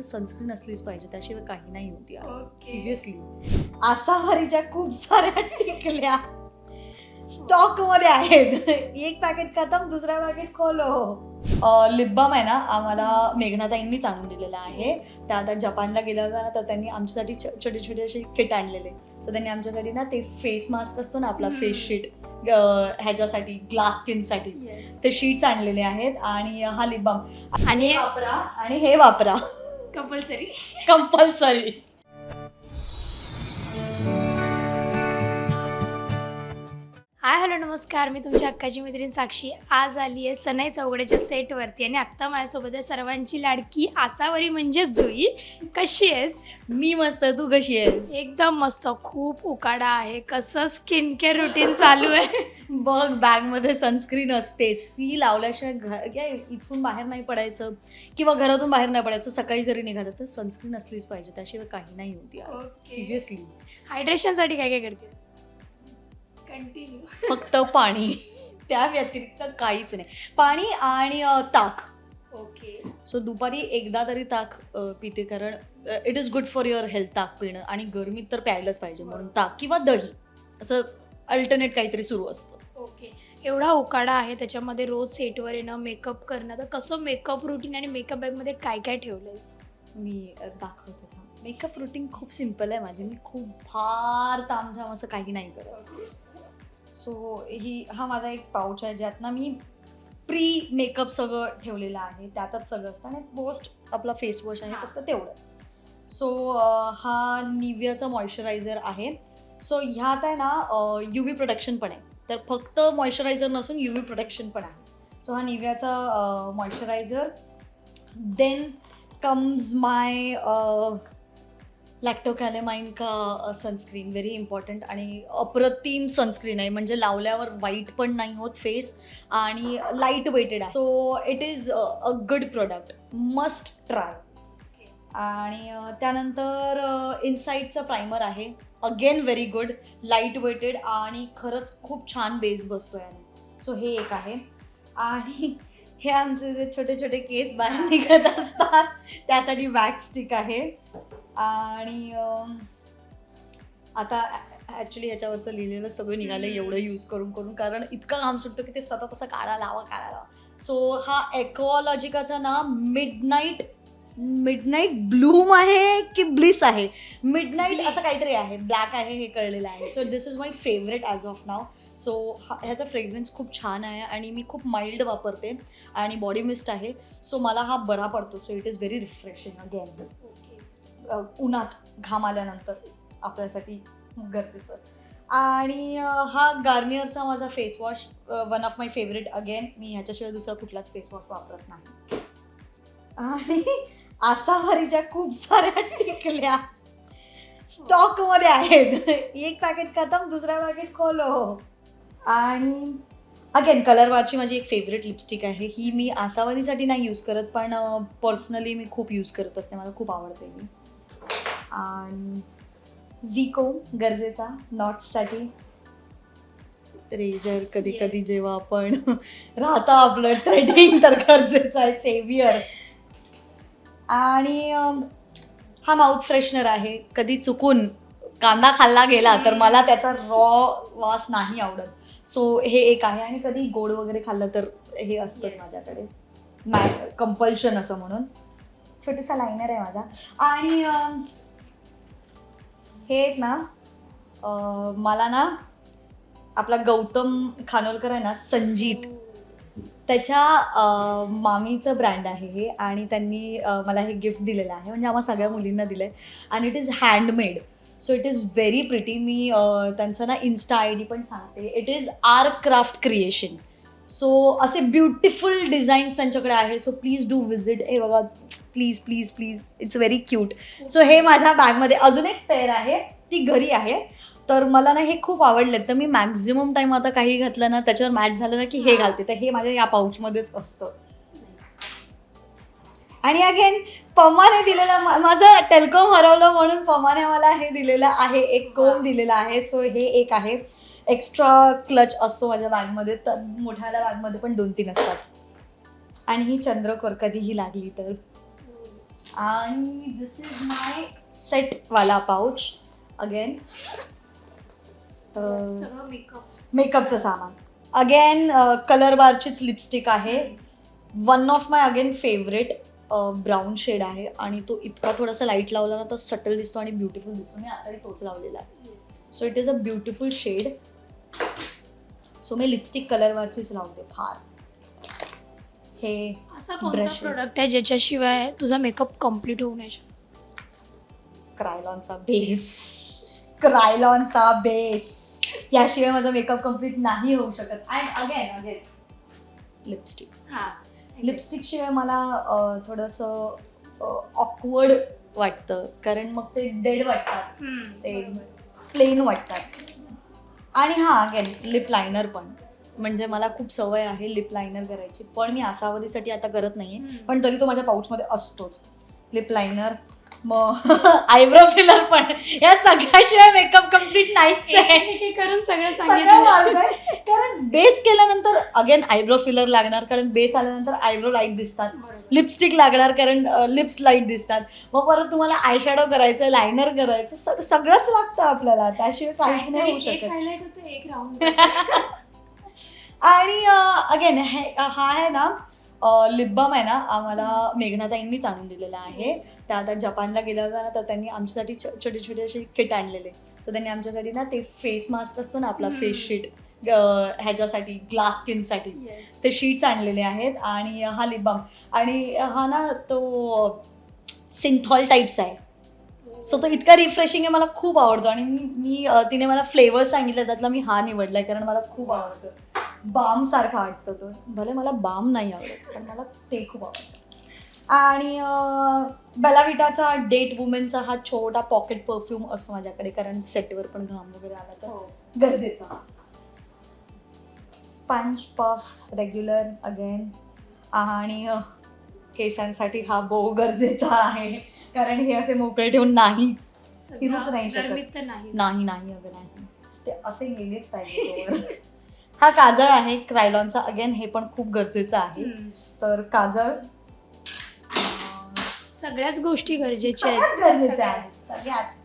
Sunscreen असलीच पाहिजे, त्याशिवाय काही नाही होती Okay. सिरियसली. आसावरीच्या खूप साऱ्या टिकल्या स्टॉक मध्ये आहेत. एक पॅकेट खतम, दुसरा पॅकेट खोलो. लिप बाम आहे ना, आम्हाला मेघनाताईंनीच आणून दिलेला आहे. त्या आता जपानला गेल्या होत्या ना, तर त्यांनी आमच्यासाठी छोटे छोटे असे किट आणलेले. सो त्यांनी आमच्यासाठी ना ते फेस मास्क असतो ना आपला, फेस शीट ह्याच्यासाठी, ग्लास स्किनसाठी, Yes. ते शीट्स आणलेले आहेत. आणि हा लिप बाम आणि वापरा आणि हे वापरा कंपल्सरी. कंपल्सरी. हाय हॅलो नमस्कार, मी तुमची अक्काची मैत्रीण साक्षी. आज आली आहे सनई चौघड्याच्या सेटवरती आणि आत्ता माझ्यासोबत आहे सर्वांची लाडकी आसावरी म्हणजे जुई. कशी आहेस? मी मस्त, तू कशी आहेस? एकदम मस्त. खूप उकाडा आहे. कसं स्किन केअर रुटीन चालू आहे? बघ, बॅगमध्ये सनस्क्रीन असतेच, ती लावल्याशिवाय इथून बाहेर नाही पडायचं किंवा घरातून बाहेर नाही पडायचं. सकाळी जरी निघालं तर सनस्क्रीन असलीच पाहिजे, त्याशिवाय काही नाही होती Okay. सिरियसली. हायड्रेशनसाठी काय काय करतेस? कंटिन्यू. फक्त पाणी, त्या व्यतिरिक्त काहीच नाही. पाणी आणि ताक. ओके. सो दुपारी एकदा तरी ताक पिते, कारण it is good for your health ताक पिणं. आणि गरमीत तर प्यायलाच पाहिजे, म्हणून ताक किंवा दही, असं अल्टरनेट काहीतरी सुरू असतं. ओके. एवढा उकाडा आहे, त्याच्यामध्ये रोज सेटवर येणं, मेकअप करणं, तर कसं मेकअप रुटीन आणि मेकअप बॅगमध्ये काय काय ठेवलंयस? मी दाखवते. मेकअप रुटीन खूप सिम्पल आहे माझी. मी खूप फार तामझाम असं काही नाही करत. सो हा माझा एक पाऊच आहे, ज्यात ना मी प्री मेकअप सगळं ठेवलेलं आहे. त्यातच सगळं असतं आणि पोस्ट आपला फेस वॉश आहे, फक्त तेवढंच. सो हा निव्हियाचा मॉइश्चरायझर आहे. सो ह्यात आहे ना UV प्रोटेक्शन पण आहे, तर फक्त मॉइश्चरायझर नसून UV प्रोटेक्शन पण आहे. सो हा निव्हियाचा मॉइश्चरायझर. देन कम्स माय लॅक्टोकॅलेमाइन का सनस्क्रीन, व्हेरी इम्पॉर्टंट आणि अप्रतिम सनस्क्रीन आहे. म्हणजे लावल्यावर वाईट पण नाही होत फेस आणि लाईट वेटेड आहे. So it is a good product, must try. आणि त्यानंतर इनसाईडचं प्रायमर आहे, again very good, light weighted आणि खरंच खूप छान बेस बसतो याने. सो हे एक आहे. आणि हे आमचे जे छोटे छोटे केस बाहेर निघत असतात, त्यासाठी वॅक्स स्टिक आहे. आणि आता ॲक्च्युली ह्याच्यावरचं लिहिलेलं सगळं निघालं एवढं यूज करून करून, कारण इतकं घाम सुटतं की ते सतत असं काढा लावा. सो हा एक्वालॉजिकाचा ना मिडनाईट ब्लूम आहे की ब्लिस आहे, मिडनाईट असं काहीतरी आहे, ब्लॅक आहे हे कळलेलं आहे. So this is my favourite as of now. So ह्याचा फ्रेग्रन्स खूप छान आहे आणि मी खूप माइल्ड वापरते आणि बॉडी मिस्ट आहे. सो मला हा बरा पडतो. So it is very refreshing. Again उन्हात घाम आल्यानंतर आपल्यासाठी गरजेचं. आणि हा गार्नियरचा माझा face wash, one of my favourite. Again मी ह्याच्याशिवाय दुसरा कुठलाच फेस वॉश वापरत नाही. आणि आसावरीच्या खूप साऱ्या टिकल्या स्टॉकमध्ये आहेत. एक पॅकेट खतम, दुसरा पॅकेट खोलो. आणि अगेन कलर बारची माझी एक फेवरेट लिपस्टिक आहे. ही मी आसावरीसाठी नाही यूज करत, पण पर्सनली मी खूप यूज करत असते, मला खूप आवडते मी. आणि झिको गरजेचा नॉट्ससाठी. रेझर कधी कधी जेव्हा आपण राहतं आपलं थ्रेडिंग, तर गरजेचं आहे सेव्हियर. आणि हा माउथ फ्रेशनर आहे. कधी चुकून कांदा खाल्ला गेला तर मला त्याचा रॉ वास नाही आवडत. सो हे एक आहे. आणि कधी गोड वगैरे खाल्लं तर हे असतंच माझ्याकडे, कंपल्शन असं म्हणून. छोटासा लायनर आहे माझा. आणि हे एक ना मला ना आपला गौतम खानोलकर आहे ना, संजीत, त्याच्या मामीचं ब्रँड आहे हे. आणि त्यांनी मला हे गिफ्ट दिलेलं आहे, म्हणजे आम्हा सगळ्या मुलींना दिलं आहे. आणि it is handmade. So it is very pretty. मी त्यांचं ना इन्स्टा ID पण सांगते. It is R Craft Creation. So असे ब्युटिफुल डिझाईन्स त्यांच्याकडे आहे. So please do visit. हे बघा, please please please, it's very cute. So हे माझ्या बॅगमध्ये अजून एक पेअर आहे, ती घरी आहे. तर मला ना हे खूप आवडले, तर मी मॅक्झिमम टाईम आता काही घातलं ना, त्याच्यावर मॅच झालं ना की हे घालते. तर हे माझ्या या पाऊचमध्येच असतं. आणि अगेन पमाने दिलेलं, माझं टेलकॉम हरवलं म्हणून पमाने मला हे दिलेलं आहे, एक कोम दिलेला आहे. सो हे एक आहे. एक्स्ट्रा क्लच असतो माझ्या बॅगमध्ये, तर मोठ्याला बॅगमध्ये पण 2-3 असतात. आणि ही चंद्रकोर कधीही लागली तर. आणि दिस इज माय सेट वाला पाऊच अगेन. सगळं मेकअप. मेकअपचं सामान अगेन. कलर बारचीच लिपस्टिक आहे. One of my again favourite brown shade आहे आणि तो इतका थोडासा लाईट लावला ना तर सटल दिसतो आणि ब्युटिफुल दिसतो. मी आता तोच लावलेला आहे. So it is a beautiful shade. So मी लिपस्टिक कलर बारचीच लावते फार. हे असा कोणता brushes. प्रोडक्ट आहे ज्याच्याशिवाय तुझा मेकअप कम्प्लीट होऊ नाही शकत? क्रायलॉनचा बेस. क्रायलॉनचा बेस याशिवाय माझा मेकअप कम्प्लीट नाही होऊ शकत. And again lipstick. लिपस्टिक शिवाय मला थोडंसं ऑकवर्ड वाटतं कारण मग ते डेड वाटतात, प्लेन वाटतात. आणि हां अगेन लिप लायनर पण. म्हणजे मला खूप सवय आहे लिप लायनर करायची पण मी आसावरीसाठी आता करत नाहीये पण तरी तो माझ्या पाऊचमध्ये असतोच. लिप लायनर मग आयब्रो फिलर पण. या सगळ्याशिवाय मेकअप कम्प्लीट नाहीच आहे. करून सगळं सगळं सांगितलं. मारतंय. कारण बेस केल्यानंतर अगेन आयब्रो फिलर लागणार कारण बेस आल्यानंतर आयब्रो लाईट दिसतात. लिपस्टिक लागणार कारण लिप्स लाईट दिसतात. मग परत तुम्हाला आय शॅडो करायचं, लायनर करायचं, सगळंच लागतं आपल्याला. त्याशिवाय काहीच नाही होऊ एक शकत. हायलाइट होतं, एक राऊंड. आणि अगेन हा आहे ना लिप बाम आहे ना आम्हाला मेघनाताईंनीच आणून दिलेला आहे. त्या आता जपानला गेल्या होत्या ना तर त्यांनी आमच्यासाठी छोटे छोटे असे किट आणलेले. सो त्यांनी आमच्यासाठी ना ते फेस मास्क असतो ना आपला फेस शीट ह्याच्यासाठी ग्लास स्किनसाठी ते शीट्स आणलेले आहेत. आणि हा लिप बाम आणि हा ना तो सिंथॉल टाईप्स आहे. सो तो इतका रिफ्रेशिंग आहे, मला खूप आवडतो. आणि मी तिने मला फ्लेवर सांगितलं त्यातला मी हा निवडलाय कारण मला खूप आवडतं. बाम सारखा वाटतं तो. भले मला बाम नाही आवडत पण मला ते खूप आवडतं. आणि बेलाविटाचा डेट वुमेनचा हा छोटा पॉकेट परफ्यूम असतो माझ्याकडे कारण सेटवर पण घाम वगैरे आला तर गरजेचा. Sponge puff regular again. आणि केसांसाठी हा बो गरजेचा आहे कारण हे असे मोकळे ठेवून नाहीच फिरूच नाही गरमीत शकत. तर नाही. नाही अगं नाही ते असे गेलेच पाहिजे. हा काजळ आहे क्रायलॉनचा अगेन. हे पण खूप गरजेचं आहे. तर काजळ सगळ्याच गोष्टी गरजेच्या सगळ्याच गरजेच्या आहेत. सगळ्याच.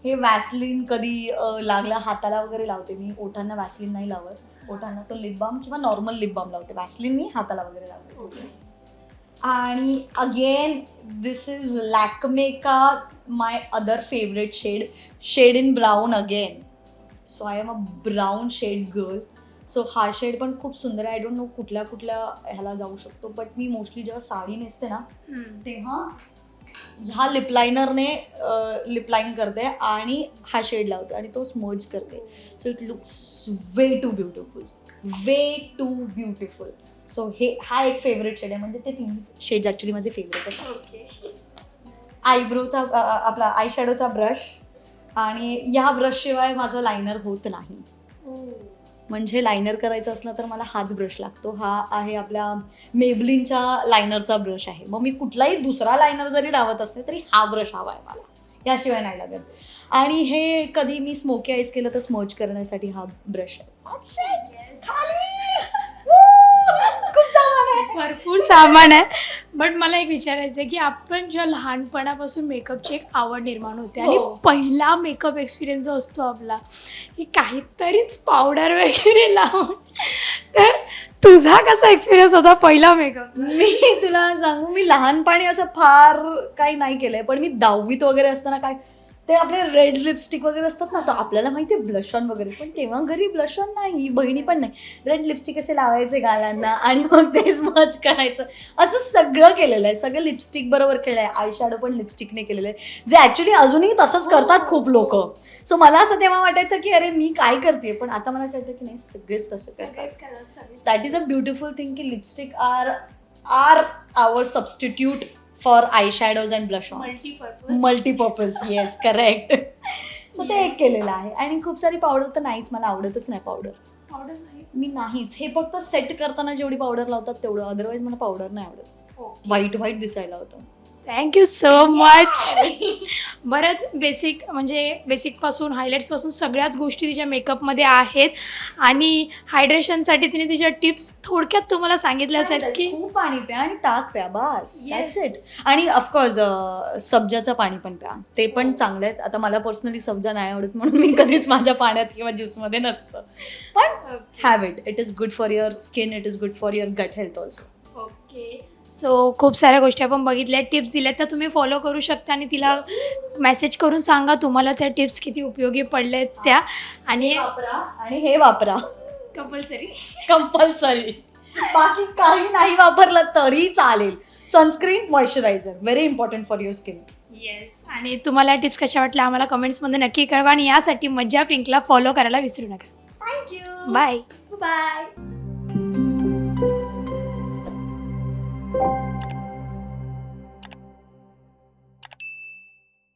हे वॅसलिन कधी लागला हाताला वगैरे लावते मी. ओठांना वॅसलिन नाही लावत. ओठांना तो लिप बाम किंवा नॉर्मल लिप बाम लावते. वॅसलिन मी हाताला वगैरे लावते. आणि अगेन दिस इज लॅक्मे का my other favourite shade in brown again. So I am a brown shade girl. So हा शेड पण खूप सुंदर आहे. आय डोंट नो कुठल्या ह्याला जाऊ शकतो बट मी मोस्टली जेव्हा साडी नेसते ना तेव्हा ह्या लिप लायनरने लिप लाईन करते आणि हा शेड लावते आणि तो स्मर्ज करते. So it looks way too beautiful. So हा एक फेवरेट शेड आहे. म्हणजे ते 3 शेड्स ॲक्च्युली माझे फेवरेट आहेत. आयब्रोचा आपला आय शॅडोचा ब्रश. आणि या ब्रशशिवाय माझं लायनर होत नाही. म्हणजे लायनर करायचं असलं तर मला हाच ब्रश लागतो. हा आहे आपल्या मेबलिनच्या लायनरचा ब्रश आहे. मग मी कुठलाही दुसरा लायनर जरी लावत असते तरी हा ब्रश हवा आहे मला. याशिवाय नाही लागत. आणि हे कधी मी स्मोकी आईस केलं तर स्मर्ज करण्यासाठी हा ब्रश आहे. खूप सामान आहे. भरपूर सामान आहे. बट मला एक विचारायचं आहे की आपण जेव्हा लहानपणापासून मेकअपची एक आवड निर्माण होते आणि पहिला मेकअप एक्सपिरियन्स जो असतो आपला की काहीतरीच पावडर वगैरे लावून, तर तुझा कसा एक्सपिरियन्स होता पहिला मेकअप? मी तुला सांगू मी लहानपणी असं फार काही नाही केलंय पण मी 10वीत वगैरे असताना काय ते आपले रेड लिपस्टिक वगैरे असतात ना तर आपल्याला माहिती आहे ब्लश ऑन वगैरे पण तेव्हा घरी ब्लश ऑन नाही, बहिणी पण नाही. रेड लिपस्टिक असे लावायचे गालांना आणि मग ते स्मच करायचं असं सगळं केलेलं आहे. सगळं लिपस्टिक बरोबर केलं आहे. आय शॅडो पण लिपस्टिकने केलेलं आहे जे ॲक्च्युली अजूनही तसंच करतात खूप लोक. सो मला असं तेव्हा वाटायचं की अरे मी काय करते पण आता मला कळतं की नाही सगळेच तसं करतात. That is a beautiful thing की lipstick are our substitute for eye shadows and blush on. Multipurpose yes correct. So ते एक केलेलं आहे. आणि खूप सारी पावडर तर नाहीच, मला आवडतच नाही पावडर. मी नाहीच. हे फक्त सेट करताना जेवढी पावडर लावतात तेवढं, अदरवाईज मला पावडर नाही आवडत. व्हाईट दिसायला होतं. Thank you so much. बऱ्याच बेसिकपासून हायलाईट्सपासून सगळ्याच गोष्टी तिच्या मेकअपमध्ये आहेत. आणि हायड्रेशनसाठी तिने तिच्या टिप्स थोडक्यात तुम्हाला सांगितल्या असेल की खूप पाणी प्या आणि ताक प्या, बस Yes. That's it. आणि ऑफकोर्स सब्जाचं पाणी पण प्या, ते पण चांगलं आहे. आता मला पर्सनली सब्जा नाही आवडत म्हणून मी कधीच माझ्या पाण्यात किंवा ज्यूसमध्ये नसतं, पण have it is good for your skin, it is good for your gut health also. Okay. So खूप साऱ्या गोष्टी आपण बघितल्या, टिप्स दिल्या, त्या तुम्ही फॉलो करू शकता आणि तिला मेसेज करून सांगा तुम्हाला त्या टिप्स किती उपयोगी पडल्या आहेत त्या. आणि हे वापरा कंपल्सरी. बाकी काही नाही वापरलं तरी चालेल. Sunscreen, moisturiser, very important for your skin. Yes. आणि तुम्हाला टिप्स कशा वाटल्या आम्हाला कमेंट्समध्ये नक्की कळवा. आणि यासाठी मज्जा पिंकला फॉलो करायला विसरू नका. थँक्यू. बाय. बाय.